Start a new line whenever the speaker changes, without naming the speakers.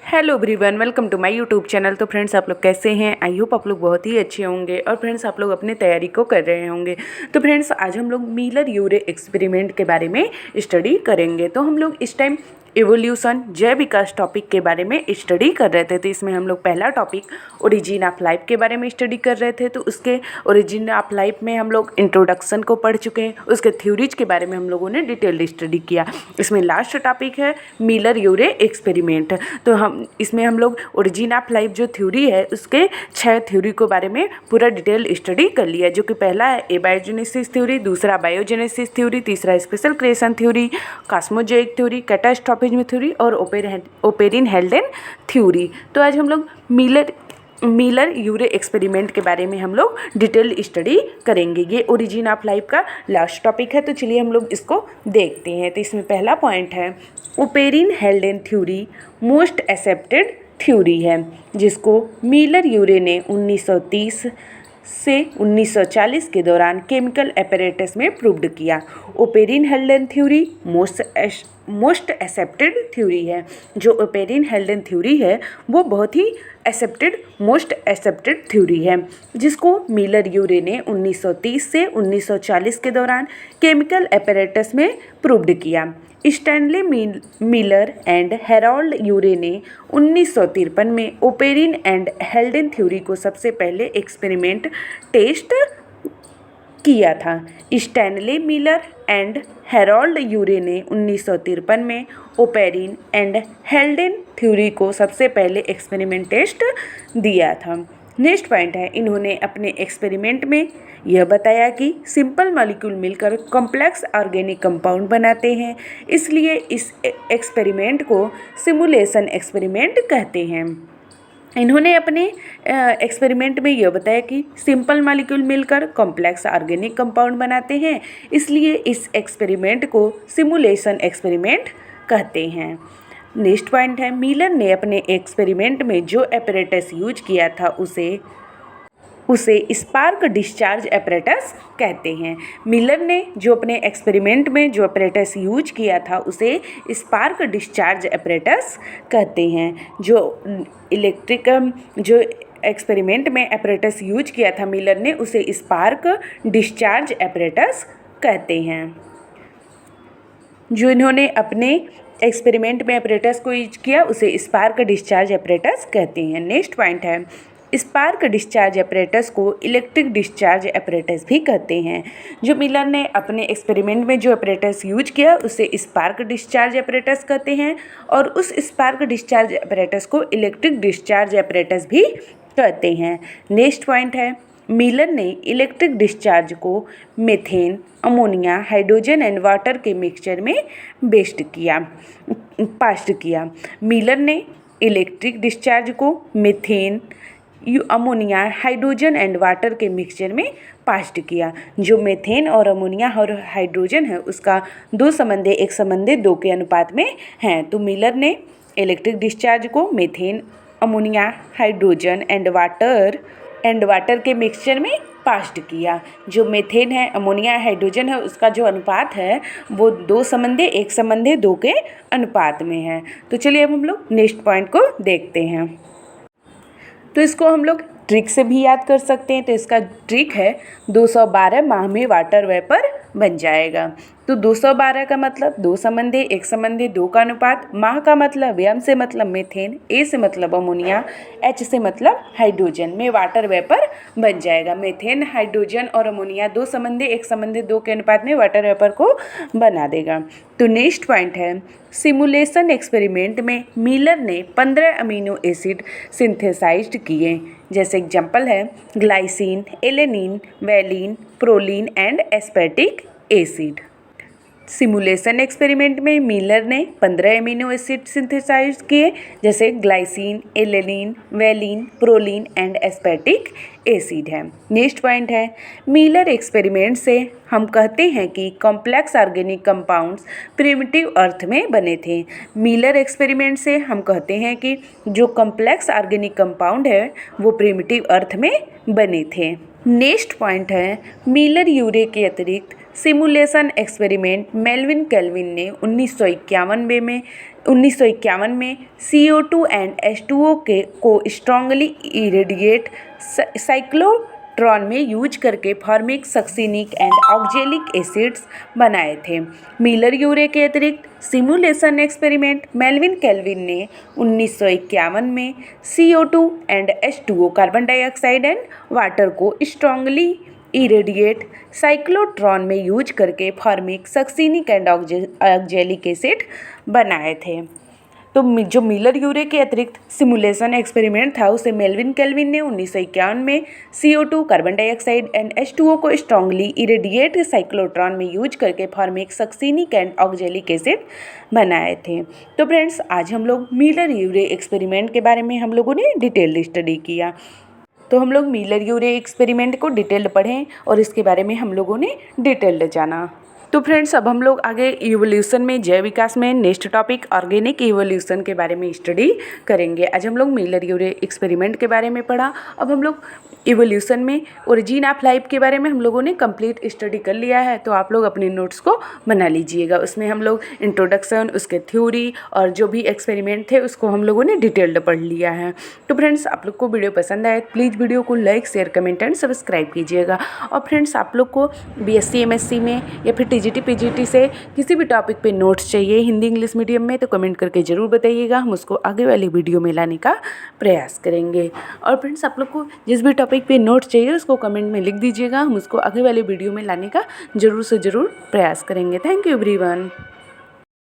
Hello everyone, welcome to my YouTube channel. तो friends, आप लोग कैसे हैं? आई होप आप लोग बहुत ही अच्छे होंगे और फ्रेंड्स आप लोग अपनी तैयारी को कर रहे होंगे। तो फ्रेंड्स, आज हम लोग मिलर यूरे एक्सपेरिमेंट के बारे में स्टडी करेंगे। तो हम लोग इस टाइम एवोल्यूशन जैव विकास टॉपिक के बारे में स्टडी कर रहे थे। तो इसमें हम लोग पहला टॉपिक ओरिजिन ऑफ लाइफ के बारे में स्टडी कर रहे थे। तो उसके ओरिजिन ऑफ लाइफ में हम लोग इंट्रोडक्शन को पढ़ चुके हैं, उसके थ्योरीज के बारे में हम लोगों ने डिटेल्ड स्टडी किया। इसमें लास्ट टॉपिक है मिलर यूरे एक्सपेरिमेंट। तो इसमें हम लोग ओरिजिन ऑफ लाइफ जो थ्योरी है उसके 6 थ्योरी के बारे में पूरा डिटेल स्टडी कर लिया, जो कि पहला है एबायोजेनेसिस थ्योरी, दूसरा बायोजेनेसिस थ्योरी, तीसरा special creation theory, cosmogenic theory, catastrophism theory और ओपेरिन हेल्डेन थ्योरी। तो आज हम लोग मिलर यूरे एक्सपेरिमेंट के बारे में हम लोग डिटेल स्टडी करेंगे। ये ओरिजिन ऑफ लाइफ का लास्ट टॉपिक है। तो चलिए हम लोग इसको देखते हैं। तो इसमें पहला पॉइंट है Oparin Haldane theory most accepted theory है, जिसको मिलर यूरे ने 1930 से 1940 के दौरान केमिकल एपरेटस में प्रूव्ड किया। Oparin Haldane theory most accepted theory है। जो ओपेरिन हेल्डेन थ्योरी है वो बहुत ही मोस्ट एक्सेप्टेड थ्योरी है, जिसको मिलर यूरे ने 1930 से 1940 के दौरान केमिकल एपरेटस में प्रूव्ड किया। स्टैनली मिलर एंड हेरोल्ड यूरे ने 1953 में ओपेरिन एंड हेल्डेन थ्योरी को सबसे पहले एक्सपेरिमेंट टेस्ट किया था। स्टैनली मिलर एंड हेरोल्ड यूरे ने 1953 में ओपेरिन एंड हेल्डेन थ्योरी को सबसे पहले एक्सपेरिमेंट टेस्ट दिया था। नेक्स्ट पॉइंट है, इन्होंने अपने एक्सपेरिमेंट में यह बताया कि सिंपल मॉलिक्यूल मिलकर कॉम्प्लेक्स ऑर्गेनिक कंपाउंड बनाते हैं, इसलिए इस एक्सपेरिमेंट को सिमुलेशन एक्सपेरिमेंट कहते हैं। इन्होंने अपने एक्सपेरिमेंट में यह बताया कि सिंपल मॉलिक्यूल मिलकर कॉम्प्लेक्स ऑर्गेनिक कंपाउंड बनाते हैं, इसलिए इस एक्सपेरिमेंट को सिमुलेशन एक्सपेरिमेंट कहते हैं। नेक्स्ट पॉइंट है, मिलर ने अपने एक्सपेरिमेंट में जो एपरेटस यूज किया था उसे स्पार्क डिस्चार्ज एपरेटस कहते हैं। मिलर ने जो अपने एक्सपेरिमेंट में जो एपरेटस यूज किया था उसे स्पार्क डिस्चार्ज एपरेटस कहते हैं। जो एक्सपेरिमेंट में एपरेटस यूज किया था मिलर ने उसे स्पार्क डिस्चार्ज एपरेटस कहते हैं। जो इन्होंने अपने एक्सपेरिमेंट में एपरेटस को यूज किया उसे स्पार्क डिस्चार्ज एपरेटस कहते हैं। नेक्स्ट पॉइंट है, स्पार्क डिस्चार्ज एपरेटस को इलेक्ट्रिक डिस्चार्ज एपरेटस भी कहते हैं। जो मिलर ने अपने एक्सपेरिमेंट में जो एपरेटस यूज किया उसे स्पार्क डिस्चार्ज एपरेटस कहते हैं और उस स्पार्क डिस्चार्ज एपरेटस को इलेक्ट्रिक डिस्चार्ज एपरेटस भी कहते हैं। नेक्स्ट पॉइंट है, मिलर ने इलेक्ट्रिक डिस्चार्ज को methane, ammonia, hydrogen and water के मिक्सचर में पास्ट किया। मिलर ने इलेक्ट्रिक डिस्चार्ज को methane, ammonia, hydrogen and water के मिक्सचर में पास्ट किया। जो मीथेन और अमोनिया और हाइड्रोजन है उसका 2:1:2 के अनुपात में है। तो मिलर ने इलेक्ट्रिक डिस्चार्ज को methane, ammonia, hydrogen and water के मिक्सचर में पास्ट किया। जो मीथेन है, अमोनिया, हाइड्रोजन है उसका जो अनुपात है वो 2:1:2 के अनुपात में है। तो चलिए अब हम लोग नेक्स्ट पॉइंट को देखते हैं। तो इसको हम लोग ट्रिक से भी याद कर सकते हैं। तो इसका ट्रिक है 212 माह में वाटर वेपर बन जाएगा। तो 212 का मतलब 2:1:2 का अनुपात, माह का मतलब एम से मतलब मीथेन, ए से मतलब अमोनिया, एच से मतलब हाइड्रोजन में वाटर वेपर बन जाएगा। मीथेन, हाइड्रोजन और अमोनिया 2:1:2 के अनुपात में वाटर वेपर को बना देगा। तो नेक्स्ट पॉइंट है, सिमुलेशन एक्सपेरिमेंट में मिलर ने 15 अमीनो एसिड सिंथेसाइज्ड किए। जैसे एग्जाम्पल है glycine, alanine, valine, proline and aspartic acid. Simulation experiment में मिलर ने 15 अमीनो एसिड सिंथेसाइज किए, जैसे glycine, alanine, valine, proline and aspartic acid है। नेक्स्ट पॉइंट है, मिलर एक्सपेरिमेंट से हम कहते हैं कि complex organic compounds primitive earth में बने थे। मिलर एक्सपेरिमेंट से हम कहते हैं कि जो कॉम्प्लेक्स ऑर्गेनिक कंपाउंड है वो प्रिमिटिव अर्थ में बने थे। नेक्स्ट पॉइंट है, मिलर यूरे के अतिरिक्त सिमुलेशन एक्सपेरिमेंट मेल्विन केल्विन ने 1951 में CO2 एंड H2O को स्ट्रांगली इरेडिएट साइक्लोट्रॉन में यूज करके formic succinic and oxalic acids बनाए थे। मिलर यूरे के अतिरिक्त सिमुलेशन एक्सपेरिमेंट मेल्विन केल्विन ने 1951 में CO2 and H2O carbon dioxide and water को स्ट्रांगली इरेडिएट साइक्लोट्रॉन में यूज करके formic succinic and oxalic acid बनाए थे। तो जो मिलर यूरे के अतिरिक्त सिमुलेशन एक्सपेरिमेंट था उसे मेल्विन केल्विन ने 1951 में CO2 carbon dioxide and H2O को स्ट्रांगली इरेडिएट साइक्लोट्रॉन में यूज करके formic succinic and oxalic acid बनाए थे। तो फ्रेंड्स, आज हम लोग मिलर यूरे एक्सपेरिमेंट के बारे में हम लोगों ने डिटेल्ड स्टडी किया। तो हम लोग मिलर यूरे एक्सपेरिमेंट को डिटेल्ड पढ़ें और इसके बारे में हम लोगों ने डिटेल्ड जाना। तो फ्रेंड्स, अब हम लोग आगे इवोल्यूशन में जैव विकास में नेक्स्ट टॉपिक ऑर्गेनिक इवोल्यूशन के बारे में स्टडी करेंगे। आज हम लोग मिलर यूरे एक्सपेरिमेंट के बारे में पढ़ा। अब हम लोग इवोल्यूशन में ओरिजिन ऑफ लाइफ के बारे में हम लोगों ने कंप्लीट स्टडी कर लिया है। तो आप लोग अपने नोट्स को बना लीजिएगा। उसमें हम लोग इंट्रोडक्शन, उसके थ्योरी और जो भी एक्सपेरिमेंट थे उसको हम लोगों ने डिटेल्ड पढ़ लिया है। तो फ्रेंड्स, आप लोग को वीडियो पसंद आए प्लीज़ वीडियो को like, share, comment and subscribe कीजिएगा। और फ्रेंड्स, आप लोग को BSc MSc में या फिर TGT PGT से किसी भी टॉपिक पे नोट्स चाहिए हिंदी इंग्लिश मीडियम में तो कमेंट करके ज़रूर बताइएगा। हम उसको आगे वाली वीडियो में लाने का प्रयास करेंगे। और फ्रेंड्स, आप लोग को जिस भी टॉपिक पे नोट्स चाहिए उसको कमेंट में लिख दीजिएगा। हम उसको आगे वाली वीडियो में लाने का ज़रूर से ज़रूर प्रयास करेंगे। Thank you everyone.